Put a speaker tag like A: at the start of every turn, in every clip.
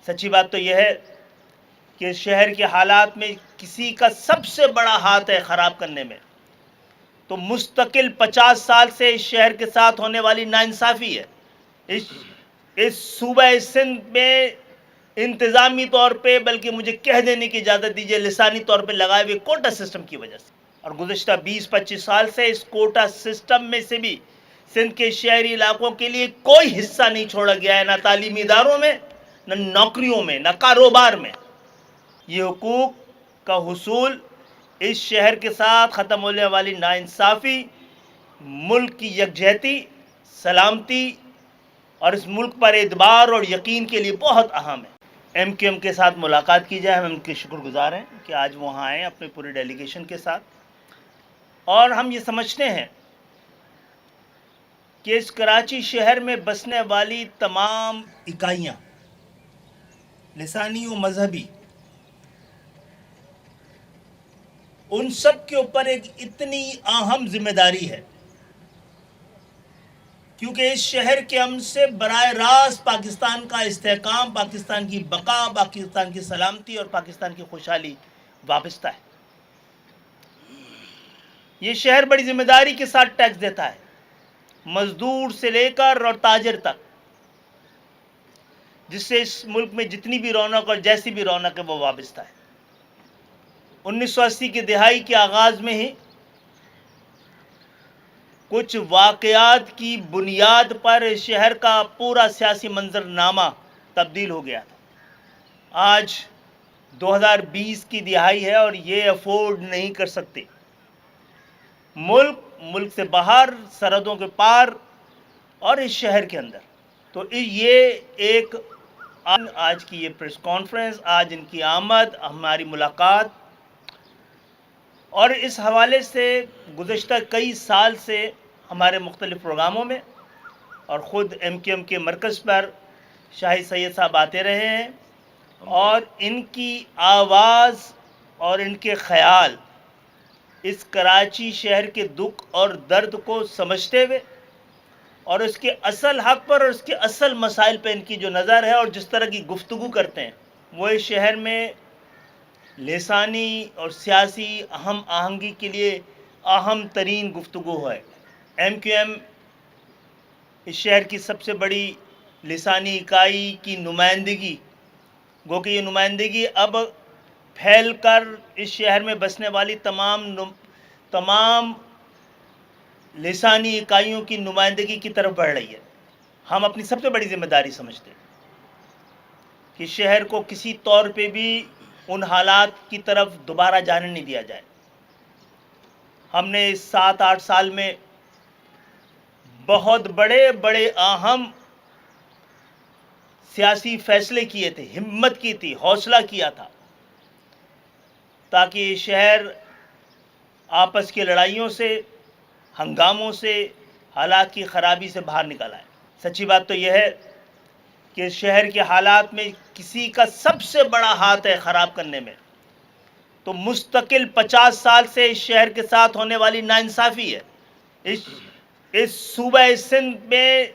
A: سچی بات تو یہ ہے کہ شہر کے حالات میں کسی کا سب سے بڑا ہاتھ ہے خراب کرنے میں، تو مستقل 50 سال سے اس شہر کے ساتھ ہونے والی ناانصافی ہے۔ اس صوبہ سندھ میں انتظامی طور پہ، بلکہ مجھے کہہ دینے کی اجازت دیجیے لسانی طور پہ لگائے ہوئے کوٹا سسٹم کی وجہ سے، اور گزشتہ 20-25 سال سے اس کوٹا سسٹم میں سے بھی سندھ کے شہری علاقوں کے لیے کوئی حصہ نہیں چھوڑا گیا ہے، نہ تعلیمی اداروں میں، نہ نوکریوں میں، نہ کاروبار میں۔ یہ حقوق کا حصول اس شہر کے ساتھ ختم ہونے والی ناانصافی ملک کی یکجہتی، سلامتی اور اس ملک پر اعتبار اور یقین کے لیے بہت اہم ہے۔ ایم کیو ایم کے ساتھ ملاقات کی جائے، ہم ان کے شکر گزار ہیں کہ آج وہاں آئے اپنے پورے ڈیلیگیشن کے ساتھ، اور ہم یہ سمجھتے ہیں کہ اس کراچی شہر میں بسنے والی تمام اکائیاں، لسانی و مذہبی، ان سب کے اوپر ایک اتنی اہم ذمہ داری ہے، کیونکہ اس شہر کے امن سے براہ راست پاکستان کا استحکام، پاکستان کی بقا، پاکستان کی سلامتی اور پاکستان کی خوشحالی وابستہ ہے۔ یہ شہر بڑی ذمہ داری کے ساتھ ٹیکس دیتا ہے، مزدور سے لے کر اور تاجر تک، جس سے اس ملک میں جتنی بھی رونق اور جیسی بھی رونق ہے وہ وابستہ ہے۔ 1980 کی دہائی کے آغاز میں ہی کچھ واقعات کی بنیاد پر اس شہر کا پورا سیاسی منظرنامہ تبدیل ہو گیا تھا۔ آج 2020 کی دہائی ہے اور یہ افورڈ نہیں کر سکتے۔ ملک سے باہر، سرحدوں کے پار اور اس شہر کے اندر، تو یہ ایک آج کی یہ پریس کانفرنس، آج ان کی آمد، ہماری ملاقات، اور اس حوالے سے گزشتہ کئی سال سے ہمارے مختلف پروگراموں میں اور خود ایم کیو ایم کے مرکز پر شاہد سید صاحب آتے رہے ہیں، اور ان کی آواز اور ان کے خیال اس کراچی شہر کے دکھ اور درد کو سمجھتے ہوئے اور اس کے اصل حق پر اور اس کے اصل مسائل پہ ان کی جو نظر ہے اور جس طرح کی گفتگو کرتے ہیں، وہ اس شہر میں لسانی اور سیاسی اہم آہنگی کے لیے اہم ترین گفتگو ہے۔ ایم کیو ایم اس شہر کی سب سے بڑی لسانی اکائی کی نمائندگی، گو کہ یہ نمائندگی اب پھیل کر اس شہر میں بسنے والی تمام لسانی اکائیوں کی نمائندگی کی طرف بڑھ رہی ہے۔ ہم اپنی سب سے بڑی ذمہ داری سمجھتے ہیں کہ شہر کو کسی طور پہ بھی ان حالات کی طرف دوبارہ جانے نہیں دیا جائے۔ ہم نے اس 7-8 سال میں بہت بڑے اہم سیاسی فیصلے کیے تھے، ہمت کی تھی، حوصلہ کیا تھا، تاکہ یہ شہر آپس کی لڑائیوں سے، ہنگاموں سے، حالات کی خرابی سے باہر نکل آئے۔ سچی بات تو یہ ہے کہ شہر کے حالات میں کسی کا سب سے بڑا ہاتھ ہے خراب کرنے میں، تو مستقل 50 سال سے اس شہر کے ساتھ ہونے والی ناانصافی ہے۔ اس صوبہ سندھ میں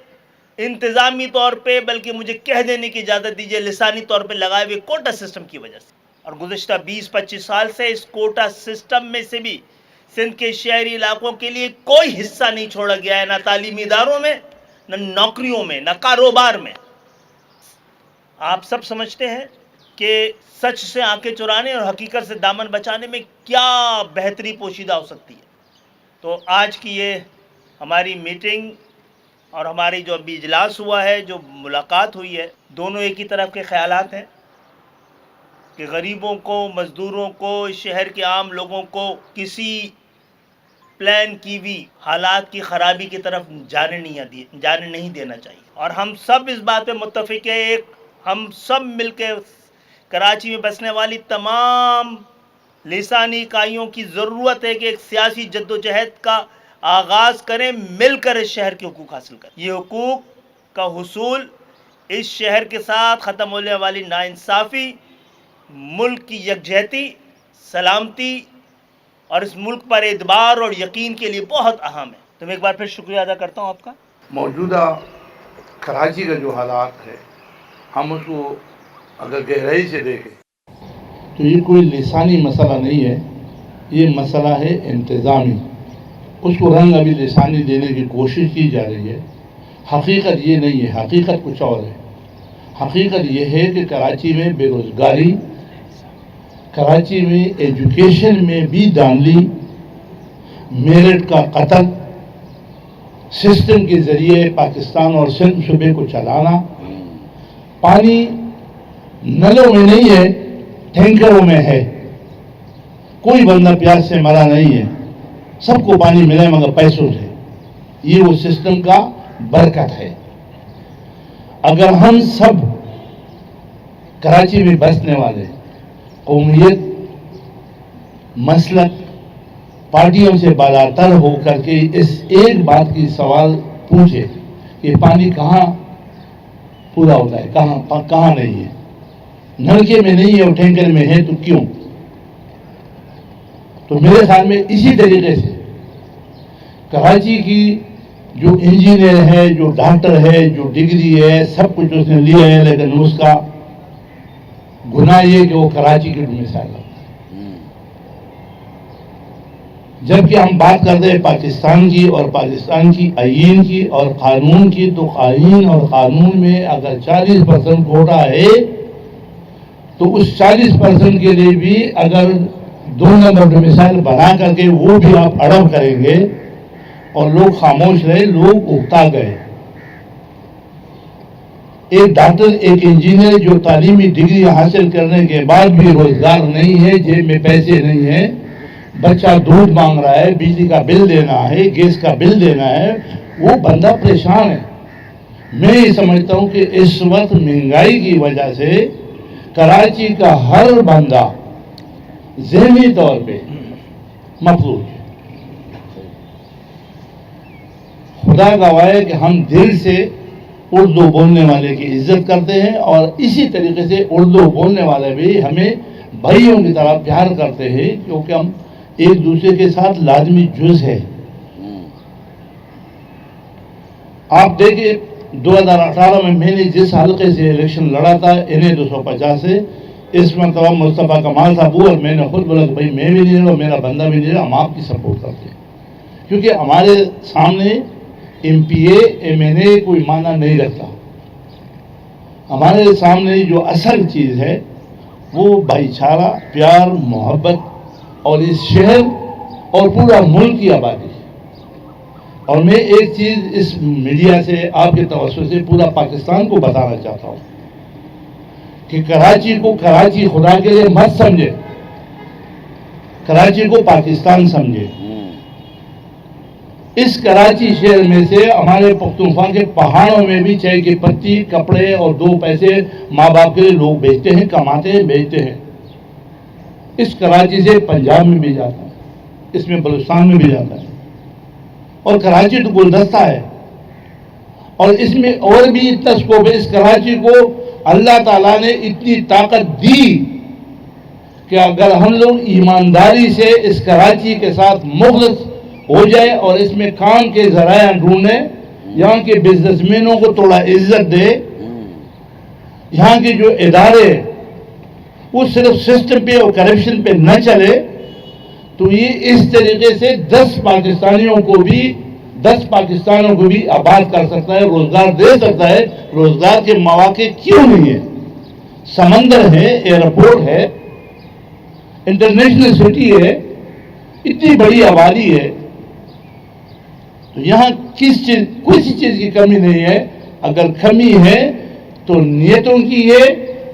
A: انتظامی طور پہ، بلکہ مجھے کہہ دینے کی اجازت دیجیے لسانی طور پہ لگائے ہوئے کوٹا سسٹم کی وجہ سے، اور گزشتہ 20-25 سال سے اس کوٹا سسٹم میں سے بھی سندھ کے شہری علاقوں کے لیے کوئی حصہ نہیں چھوڑا گیا ہے، نہ تعلیمی اداروں میں، نہ نوکریوں میں، نہ کاروبار میں۔ آپ سب سمجھتے ہیں کہ سچ سے آنکھیں چرانے اور حقیقت سے دامن بچانے میں کیا بہتری پوشیدہ ہو سکتی ہے۔ تو آج کی یہ ہماری میٹنگ اور ہماری جو ابھی اجلاس ہوا ہے، جو ملاقات ہوئی ہے، دونوں ایک ہی طرف کے خیالات ہیں کہ غریبوں کو، مزدوروں کو، شہر کے عام لوگوں کو کسی پلان کی ہوئی حالات کی خرابی کی طرف جانے نہیں دینا چاہیے، اور ہم سب اس بات پہ متفق ہیں۔ ہم سب مل کے کراچی میں بسنے والی تمام لسانی اکائیوں کی ضرورت ہے کہ ایک سیاسی جدوجہد کا آغاز کریں، مل کر اس شہر کے حقوق حاصل کریں۔ یہ حقوق کا حصول اس شہر کے ساتھ ختم ہونے والی ناانصافی ملک کی یکجہتی، سلامتی اور اس ملک پر اعتبار اور یقین کے لیے بہت اہم ہے۔ تو میں ایک بار پھر شکریہ ادا کرتا ہوں آپ کا۔
B: موجودہ کراچی کا جو حالات ہے، ہم اس کو اگر گہرائی سے دیکھیں
C: تو یہ کوئی لسانی مسئلہ نہیں ہے، یہ مسئلہ ہے انتظامی. اس کو رنگ ابھی لسانی دینے کی کوشش کی جا رہی ہے. حقیقت یہ نہیں ہے، حقیقت کچھ اور ہے. حقیقت یہ ہے کہ کراچی میں بے روزگاری، کراچی میں ایجوکیشن میں بھی دھاندلی، میرٹ کا قتل، سسٹم کے ذریعے پاکستان اور سندھ صوبے کو چلانا. پانی نلوں میں نہیں ہے، ٹینکروں میں ہے. کوئی بندہ پیاس سے مرا نہیں ہے، سب کو پانی ملے مگر پیسوں سے. یہ وہ سسٹم کا برکت ہے. اگر ہم سب کراچی میں بسنے والے قومیت، مسلک، پارٹیوں سے بالاتر ہو کر کے اس ایک بات کی سوال پوچھے کہ پانی کہاں پورا ہوتا ہے، کہاں نہیں ہے. نلکے میں نہیں ہے اور ٹینکر میں ہے تو کیوں؟ تو میرے خیال میں اسی طریقے سے کراچی کی جو انجینئر ہے، جو ڈاکٹر ہے، جو ڈگری ہے، سب کچھ اس نے لیا ہے، لیکن اس کا گناہ یہ کہ وہ کراچی کی مثال ہے. جبکہ ہم بات کرتے ہیں پاکستان کی اور پاکستان کی آئین کی اور قانون کی، تو آئین اور قانون میں اگر 40% کوٹا ہے تو اس 40% کے لیے بھی اگر 2 نمبر ڈومیسائل بنا کر کے وہ بھی آپ اڑب کریں گے اور لوگ خاموش رہے، لوگ اکتا گئے. ایک ڈاکٹر، ایک انجینئر جو تعلیمی ڈگری حاصل کرنے کے بعد بھی روزگار نہیں ہے، جیب میں پیسے نہیں ہیں، بچہ دودھ مانگ رہا ہے، بجلی کا بل دینا ہے، گیس کا بل دینا ہے، وہ بندہ پریشان ہے. میں یہ سمجھتا ہوں کہ اس وقت مہنگائی کی وجہ سے کراچی کا ہر بندہ ذہنی طور پہ مفلوج ہے. خدا گواہ ہے کہ ہم دل سے اردو بولنے والے کی عزت کرتے ہیں اور اسی طریقے سے اردو بولنے والے بھی ہمیں بھائیوں کی طرح پیار کرتے ہیں، کیونکہ ہم ایک دوسرے کے ساتھ لازمی جز ہے. آپ دیکھیں 2018 میں نے جس حلقے سے الیکشن لڑا تھا انہیں 250 سے، اس مرتبہ مصطفیٰ کمال صاحب اور میں نے خود بولا کہ بھائی میں بھی نہیں رہا، میرا بندہ بھی نہیں رہا، ہم آپ کی سپورٹ کرتے ہیں. کیونکہ ہمارے سامنے M P A M N A کوئی معنی نہیں رکھتا. ہمارے سامنے جو اصل چیز ہے وہ بھائی چارہ، پیار، محبت اور اس شہر اور پورا ملک کی آبادی. اور میں ایک چیز اس میڈیا سے آپ کے توسط سے پورا پاکستان کو بتانا چاہتا ہوں کہ کراچی کو کراچی خدا کے لیے مت سمجھے، کراچی کو پاکستان سمجھے. اس کراچی شہر میں سے ہمارے پختونخوا کے پہاڑوں میں بھی چائے کی پتی، کپڑے اور 2 پیسے ماں باپ کے لیے لوگ بیچتے ہیں، کماتے ہیں، بیچتے ہیں. اس کراچی سے پنجاب میں بھی جاتا ہے، اس میں بلوچستان میں بھی جاتا ہے. اور کراچی تو گلدستہ ہے اور اس میں اور بھی اتنا اسکوپ ہے. اس کراچی کو اللہ تعالیٰ نے اتنی طاقت دی کہ اگر ہم لوگ ایمانداری سے اس کراچی کے ساتھ مخلص ہو جائے اور اس میں کام کے ذرائع ڈھونڈیں، یہاں کے بزنس مینوں کو تھوڑا عزت دے، یہاں کے جو ادارے وہ صرف سسٹم پہ اور کرپشن پہ نہ چلے، تو یہ اس طریقے سے 10 پاکستانیوں کو بھی آباد کر سکتا ہے، روزگار دے سکتا ہے. روزگار کے مواقع کیوں نہیں ہے؟ سمندر ہے، ایئرپورٹ ہے، انٹرنیشنل سٹی ہے، اتنی بڑی آبادی ہے، تو یہاں کسی چیز کی کمی نہیں ہے. اگر کمی ہے تو نیتوں کی ہے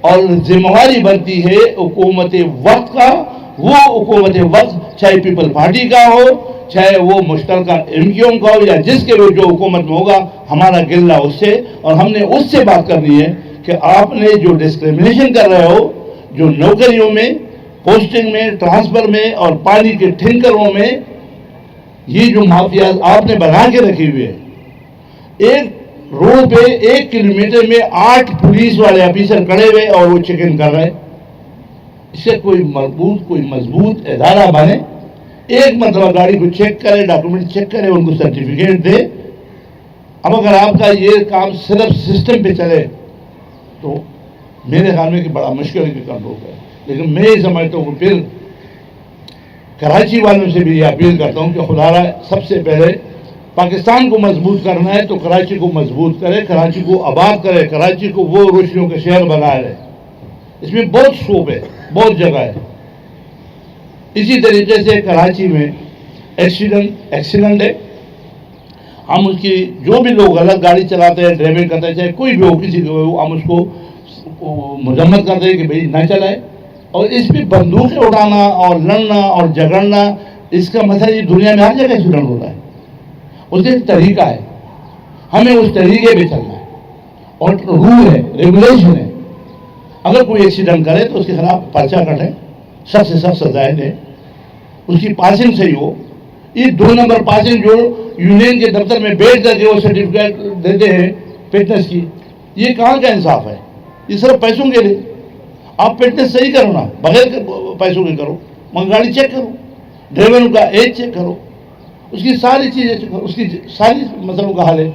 C: اور ذمہ داری بنتی ہے حکومت وقت کا. وہ حکومت وقت چاہے پیپل پارٹی کا ہو، چاہے وہ مشترکہ ایم کیو ایم کا ہو، یا جس کے جو حکومت میں ہوگا، ہمارا گلہ اس سے، اور ہم نے اس سے بات کرنی ہے کہ آپ نے جو ڈسکریمنیشن کر رہے ہو، جو نوکریوں میں، پوسٹنگ میں، ٹرانسفر میں اور پانی کے ٹینکروں میں، یہ جو مافیاز آپ نے بنا کے رکھی ہوئے ہیں. ایک روڈ پہ 1 کلومیٹر میں 8 پولیس والے آفیسر کھڑے ہوئے اور وہ چیکنگ کر رہے. اس سے کوئی مضبوط ادارہ بنے، ایک مرتبہ گاڑی کو چیک کرے، ڈاکومنٹ چیک کرے، ان کو سرٹیفکیٹ دے. اب اگر آپ کا یہ کام صرف سسٹم پہ چلے تو میرے خیال میں کہ بڑا مشکل ہے کہ کنٹرول کرے. لیکن میں یہ سمجھتا ہوں کہ پھر کراچی والوں سے بھی یہ اپیل کرتا ہوں کہ خدا را سب سے پہلے پاکستان کو مضبوط کرنا ہے تو کراچی کو مضبوط کرے, کراچی کو آباد کرے, کراچی کو وہ روشنیوں کا شہر بنائے رہے. اس میں بہت اسکوپ ہے, بہت جگہ ہے. اسی طریقے سے کراچی میں ایکسیڈنٹ ہے. ہم اس کی جو بھی لوگ غلط گاڑی چلاتے ہیں, ڈرائیونگ کرتے ہیں, چاہے کوئی بھی ہو, کسی کو, ہم اس کو مذمت کرتے ہیں کہ بھائی نہ چلائے. اور اس پہ بندوقیں اٹھانا اور لڑنا اور جھگڑنا, اس کا مسئلہ یہ دنیا میں ہر جگہ ایکسیڈنٹ ہو رہا ہے. اس کا ایک طریقہ ہے, ہمیں اس طریقے پہ چلنا ہے. اور رول ہے, ریگولیشن ہے. اگر کوئی ایکسیڈنٹ کرے تو اس کے خلاف پرچہ کٹے, سخت سے سخت سزائیں دیں, اس کی پاسنگ صحیح ہو. یہ 2 نمبر پاسنگ جو یونین کے دفتر میں بیٹھ کر کے وہ سرٹیفکیٹ دیتے ہیں فٹنس کی, یہ کہاں کا انصاف ہے؟ یہ صرف پیسوں کے لیے. آپ فٹنس صحیح کرو نا, بغیر پیسوں کے کرو. گاڑی چیک کرو, ڈرائیور کا ایج چیک کرو, اس کی ساری چیزیں چیک کرو, اس کی ساری مسئلوں کا حل ہے.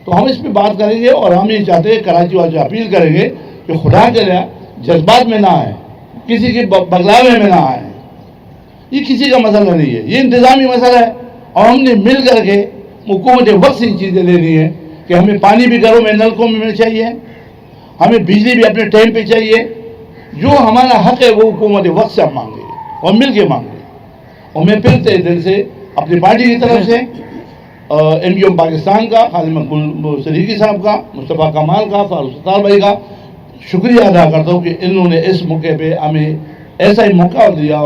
C: تو ہم اس پہ بات کریں گے, اور ہم یہ چاہتے ہیں کراچی والوں سے اپیل کریں گے کہ خدا کے لیے جذبات میں نہ آئے, کسی کے بگلاوے میں نہ آئے. یہ کسی کا مسئلہ نہیں ہے, یہ انتظامی مسئلہ ہے. اور ہم نے مل کر کے حکومت وقت سے چیزیں لینی ہے کہ ہمیں پانی بھی گھروں میں نلکوں میں چاہیے, ہمیں بجلی بھی اپنے ٹائم پہ چاہیے. جو ہمارا حق ہے وہ حکومت وقت سے ہم مانگیں گے اور مل کے مانگیں گے. اور میں پھر سے دل سے اپنی پارٹی کی طرف سے MUM پاکستان کا, خالد مقبول صدیقی صاحب کا, مصطفیٰ کمال کا, فاروق ستار بھائی کا شکریہ ادا کرتا ہوں کہ انہوں نے اس موقع پہ ہمیں ایسا ہی موقع دیا,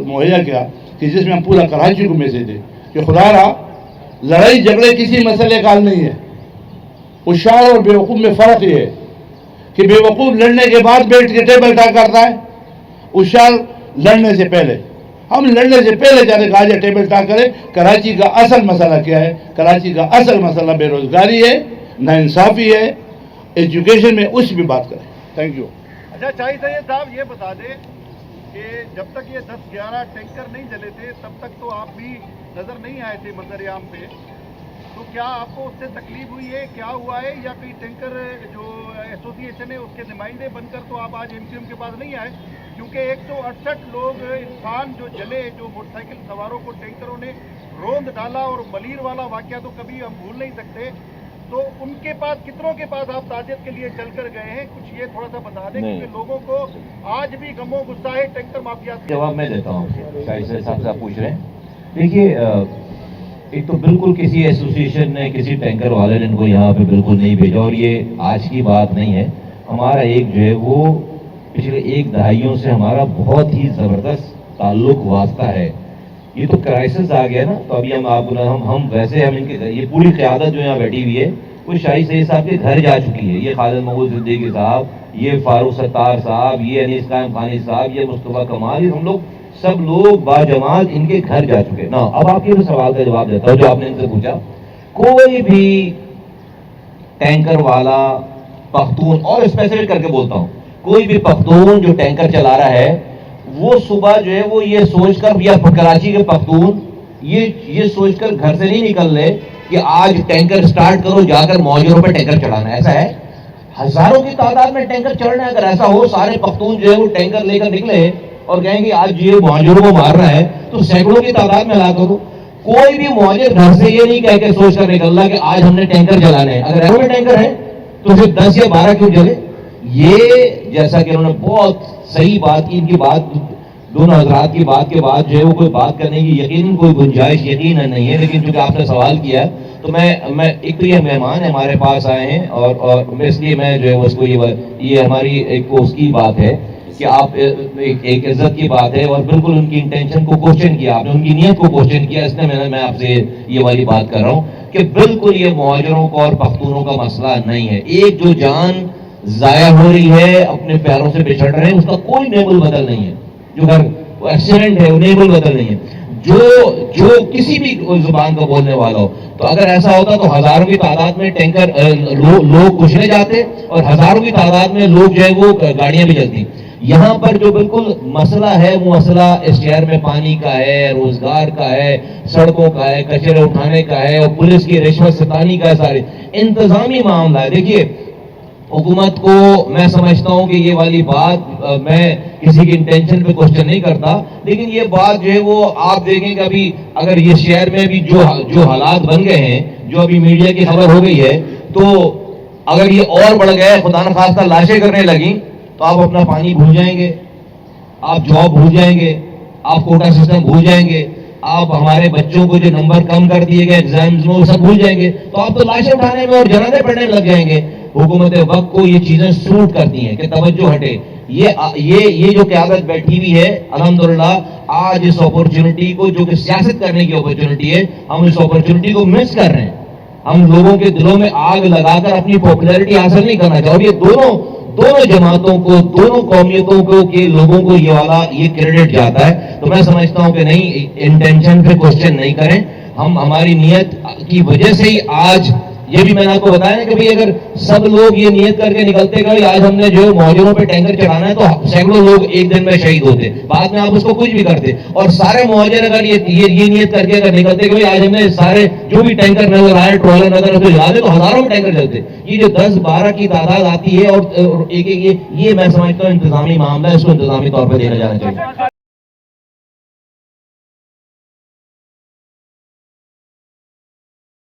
C: مہیا کیا کہ جس میں ہم پورا کراچی کو میسیج دیں کہ خدا را لڑائی جھگڑے کسی مسئلے کا حل نہیں ہے. ہوشیار اور بیوقوف میں فرق یہ ہے کہ بیوقوف لڑنے کے بعد بیٹھ کے ٹیبل ٹاک کرتا ہے, ہوشیار لڑنے سے پہلے. ہم لڑنے سے پہلے جانے کا آج ٹیبل ٹاک کریں. کراچی کا اصل مسئلہ کیا ہے؟ کراچی کا اصل مسئلہ بے روزگاری ہے, ناانصافی ہے, ایجوکیشن میں اس بھی بات کریں. Thank you.
B: اچھا چاہیے سید صاحب یہ بتا دیں کہ جب تک یہ 10-11 ٹینکر نہیں جلے تھے تب تک تو آپ بھی نظر نہیں آئے تھے منظر عام پہ, تو کیا آپ کو اس سے تکلیف ہوئی ہے, کیا ہوا ہے, یا کوئی ٹینکر جو ایسوسی ایشن ہے اس کے نمائندے بن کر تو آپ آج MCM کے پاس نہیں آئے؟ کیونکہ 168 لوگ انسان جو جلے, جو موٹر سائیکل سواروں کو ٹینکروں نے روند ڈالا, اور ملیر والا واقعہ تو کبھی ہم بھول نہیں سکتے. تو ان کے پاس, کتنوں کے پاس آپ تعزیت کے لیے چل کر گئے ہیں؟ کچھ یہ تھوڑا سا بتا دیں, کیونکہ لوگوں کو آج بھی غم و غصہ ہے ٹینکر مافیا.
D: جواب میں دیتا ہوں, شاہد صاحب سے آپ پوچھ رہے ہیں. دیکھیے, ایک تو بالکل کسی ایسوسیشن نے, کسی ٹینکر والے نے ان کو یہاں پہ بالکل نہیں بھیجا, اور یہ آج کی بات نہیں ہے. ہمارا ایک جو ہے وہ پچھلے 1 دہائیوں سے ہمارا بہت ہی زبردست تعلق واسطہ ہے. یہ تو کرائسس آ گیا نا, تو ابھی ہم آپ ہم ویسے ہم ان کے, یہ پوری قیادت جو یہاں بیٹھی ہوئی ہے وہ شاہد سید صاحب کے گھر جا چکی ہے. یہ خالد مقبول صدیقی صاحب, یہ فاروق ستار صاحب, یہ انیس قائم خانی صاحب, یہ مصطفیٰ کمال, ہم لوگ سب لوگ باجماعت ان کے گھر جا چکے. نا اب آپ کے سوال کا جواب دیتا ہوں جو آپ نے ان سے پوچھا. کوئی بھی ٹینکر والا پختون, اور اسپیسیفک کر کے بولتا ہوں, کوئی بھی پختون جو ٹینکر چلا رہا ہے وہ صبح جو ہے وہ یہ سوچ کر, یا کراچی کے پختون یہ سوچ کر گھر سے نہیں نکل رہے کہ آج ٹینکر سٹارٹ کرو, جا کر موجروں پہ ٹینکر چڑھانا. ایسا ہے, ہزاروں کی تعداد میں ٹینکر چڑھ رہے ہیں. اگر ایسا ہو سارے پختون جو ہے وہ ٹینکر لے کر نکلے اور کہیں گے آج یہ مہاجروں کو مار رہا ہے, تو سینکڑوں کی تعداد میں لا کرو. کوئی بھی مہاجر گھر سے یہ نہیں کہہ کے سوچ کر نکل رہا کہ آج ہم نے ٹینکر جلانے ہیں. اگر ایسے میں ٹینکر ہے تو پھر 10 یا 12 کیوں جلے؟ یہ جیسا کہ انہوں نے بہت صحیح بات کی, ان کی بات, دونوں حضرات کی بات کے بعد جو ہے وہ کوئی بات کرنے کی یقیناً کوئی گنجائش یقیناً نہیں ہے. لیکن چونکہ آپ نے سوال کیا تو میں ایک تو یہ مہمان ہمارے پاس آئے ہیں, اور اس لیے میں جو ہے اس کو یہ ہماری ایک اس کی بات ہے کہ آپ ایک عزت کی بات ہے, اور بالکل ان کی انٹینشن کو کوشچن کیا آپ نے, ان کی نیت کو کوشچن کیا. اس لیے میں آپ سے یہ والی بات کر رہا ہوں کہ بالکل یہ مہاجروں کا اور پختونوں کا مسئلہ نہیں ہے. ایک جو جان ضائع ہو رہی ہے, اپنے پیروں سے بچھڑ رہے ہیں, اس کا کوئی نیبل بدل نہیں ہے. جو گھر ایکسیڈنٹ ہے نیبل بدل نہیں ہے. جو کسی بھی زبان کا بولنے والا ہو, تو اگر ایسا ہوتا تو ہزاروں کی تعداد میں ٹینکر لوگ کچلے جاتے, اور ہزاروں کی تعداد میں لوگ جو ہے وہ گاڑیاں بھی جلتی. یہاں پر جو بالکل مسئلہ ہے وہ مسئلہ اس شہر میں پانی کا ہے, روزگار کا ہے, سڑکوں کا ہے, کچرے اٹھانے کا ہے, اور پولیس کی رشوت ستانی کا ہے, سارے انتظامی معاملہ ہے. دیکھیے حکومت کو میں سمجھتا ہوں کہ یہ والی بات میں کسی کی انٹینشن پہ کوشچن نہیں کرتا، لیکن یہ بات جو ہے وہ آپ دیکھیں کہ ابھی اگر یہ شہر میں بھی جو حالات بن گئے ہیں، جو ابھی میڈیا کی خبر ہو گئی ہے، تو اگر یہ اور بڑھ گئے، خدا نخواستہ لاشیں کرنے لگیں، تو آپ اپنا پانی بھول جائیں گے، آپ جاب بھول جائیں گے، آپ کوٹا سسٹم بھول جائیں گے، آپ ہمارے بچوں کو جو نمبر کم کر دیے گئے ایگزامز میں وہ سب بھول جائیں گے، تو آپ تو لاشیں اٹھانے میں اور جنازے پڑھنے میں لگ جائیں گے۔ حکومت وقت کو یہ چیزیں سوٹ کرتی ہیں کہ توجہ ہٹے۔ یہ جو قیادت بیٹھی ہوئی ہے، الحمدللہ آج اس اپورچونٹی کو، جو کہ سیاست کرنے کی اپورچونٹی ہے، ہم اس اپورچونٹی کو مس کر رہے ہیں۔ ہم لوگوں کے دلوں میں آگ لگا کر اپنی پاپولیرٹی حاصل نہیں کرنا چاہتے، اور یہ دونوں جماعتوں کو، دونوں قومیتوں کو کے لوگوں کو یہ کریڈٹ جاتا ہے۔ تو میں سمجھتا ہوں کہ نہیں، انٹینشن پہ کوشچن نہیں کریں، ہم ہماری نیت کی وجہ سے ہی آج یہ بھی میں نے آپ کو بتایا نا کہ بھئی اگر سب لوگ یہ نیت کر کے نکلتے کہ آج ہم نے جو مہاجروں پہ ٹینکر چڑھانا ہے، تو سینکڑوں لوگ ایک دن میں شہید ہوتے، بعد میں آپ اس کو کچھ بھی کرتے، اور سارے مہاجر اگر یہ نیت کر کے اگر نکلتے کہ آج ہم نے سارے جو بھی ٹینکر نظر آئے، ٹرالر نظر آئے، جلا دے، تو ہزاروں میں ٹینکر چلتے۔ یہ جو 10-12 کی تعداد آتی ہے اور ایک یہ میں سمجھتا ہوں انتظامی معاملہ ہے، اس کو انتظامی طور پہ دیکھا جانا چاہیے۔